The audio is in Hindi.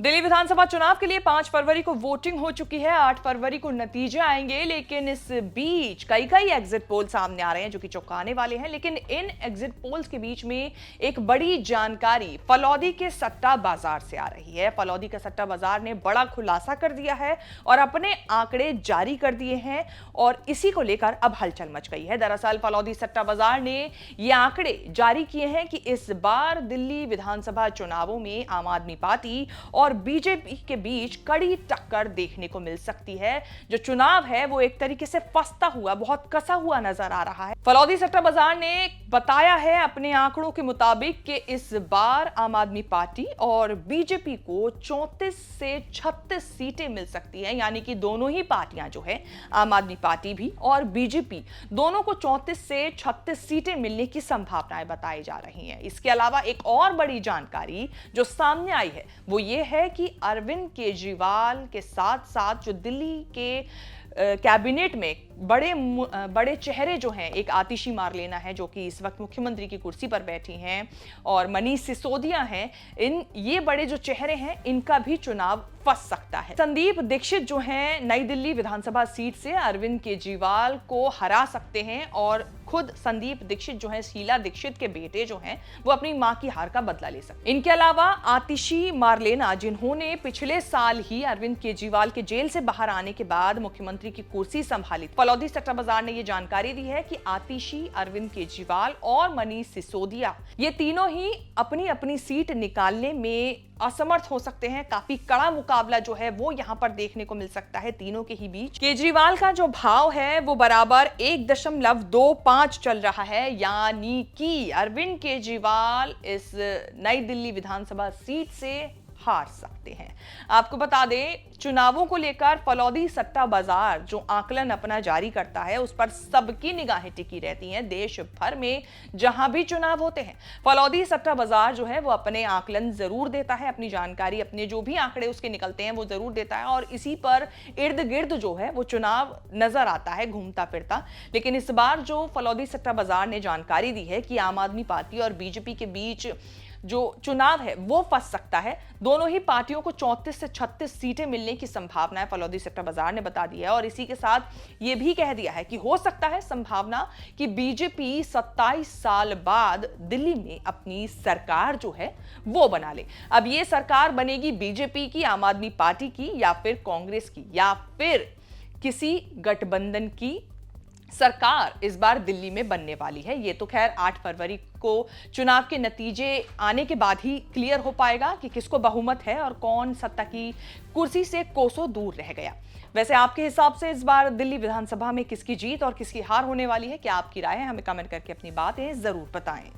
दिल्ली विधानसभा चुनाव के लिए 5 फरवरी को वोटिंग हो चुकी है। 8 फरवरी को नतीजे आएंगे, लेकिन इस बीच कई एग्जिट पोल सामने आ रहे हैं जो कि चौंकाने वाले हैं। लेकिन इन एग्जिट पोल्स के बीच में एक बड़ी जानकारी फलौदी के सट्टा बाजार से आ रही है। फलौदी का सट्टा बाजार ने बड़ा खुलासा कर दिया है और अपने आंकड़े जारी कर दिए हैं और इसी को लेकर अब हलचल मच गई है। दरअसल फलौदी सट्टा बाजार ने ये आंकड़े जारी किए हैं कि इस बार दिल्ली विधानसभा चुनावों में आम आदमी पार्टी और बीजेपी के बीच कड़ी टक्कर देखने को मिल सकती है। जो चुनाव है वो एक तरीके से फंसता हुआ, बहुत कसा हुआ नजर आ रहा है। फलौदी सट्टा बाजार ने बताया है अपने आंकड़ों के मुताबिक कि इस बार आम आदमी पार्टी और बीजेपी को 34 से 36 सीटें मिल सकती हैं, यानी कि दोनों ही पार्टियां जो है, आम आदमी पार्टी भी और बीजेपी, दोनों को 34 से 36 सीटें मिलने की संभावनाएं बताई जा रही हैं। इसके अलावा एक और बड़ी जानकारी जो सामने आई है वो ये है कि अरविंद केजरीवाल के साथ साथ जो दिल्ली के कैबिनेट में बड़े चेहरे जो हैं, एक आतिशी मारलेना है जो कि इस वक्त मुख्यमंत्री की कुर्सी पर बैठी हैं और मनीष सिसोदिया हैं, ये बड़े जो चेहरे हैं इनका भी चुनाव फंस सकता है। संदीप दीक्षित जो हैं नई दिल्ली विधानसभा सीट से अरविंद केजरीवाल को हरा सकते हैं और खुद संदीप दीक्षित जो है, शीला दीक्षित के बेटे जो हैं, वो अपनी मां की हार का बदला ले सकते हैं। इनके अलावा आतिशी मारलेना, जिन्होंने पिछले साल ही अरविंद केजरीवाल के जेल से बाहर आने के बाद मुख्यमंत्री की कुर्सी संभाली। फलौदी सट्टा बाजार ने यह जानकारी दी है कि आतिशी, अरविंद केजरीवाल और मनीष सिसोदिया, ये तीनों ही अपनी अपनी सीट निकालने में असमर्थ हो सकते हैं। काफी कड़ा मुकाबला जो है वो यहां पर देखने को मिल सकता है तीनों के ही बीच। केजरीवाल का जो भाव है वो बराबर 1.25 चल रहा है, यानी कि अरविंद केजरीवाल इस नई दिल्ली विधानसभा सीट से हार सकते हैं। आपको बता दें, चुनावों को लेकर फलौदी सट्टा बाजार जो आकलन अपना जारी करता है उस पर सबकी निगाहें टिकी रहती हैं। देश भर में जहां भी चुनाव होते हैं, फलौदी सट्टा बाजार जो है वो अपने आकलन जरूर देता है, अपनी जानकारी, अपने जो भी आंकड़े उसके निकलते हैं वो जरूर देता है और इसी पर इर्द गिर्द जो है वो चुनाव नजर आता है घूमता फिरता। लेकिन इस बार जो फलौदी सट्टा बाजार ने जानकारी दी है कि आम आदमी पार्टी और बीजेपी के बीच जो चुनाव है वो फंस सकता है। दोनों ही पार्टियों को 34 से 36 सीटें मिलने की संभावना है, फलौदी सट्टा बाजार ने बता दिया है। और इसी के साथ ये भी कह दिया है कि हो सकता है संभावना कि बीजेपी 27 साल बाद दिल्ली में अपनी सरकार जो है वो बना ले। अब ये सरकार बनेगी बीजेपी की, आम आदमी पार्टी की, या फिर कांग्रेस की, या फिर किसी गठबंधन की सरकार इस बार दिल्ली में बनने वाली है। ये तो खैर 8 फरवरी को चुनाव के नतीजे आने के बाद ही क्लियर हो पाएगा कि किसको बहुमत है और कौन सत्ता की कुर्सी से कोसों दूर रह गया। वैसे आपके हिसाब से इस बार दिल्ली विधानसभा में किसकी जीत और किसकी हार होने वाली है? क्या आपकी राय है? हमें कमेंट करके अपनी बातें जरूर बताएं।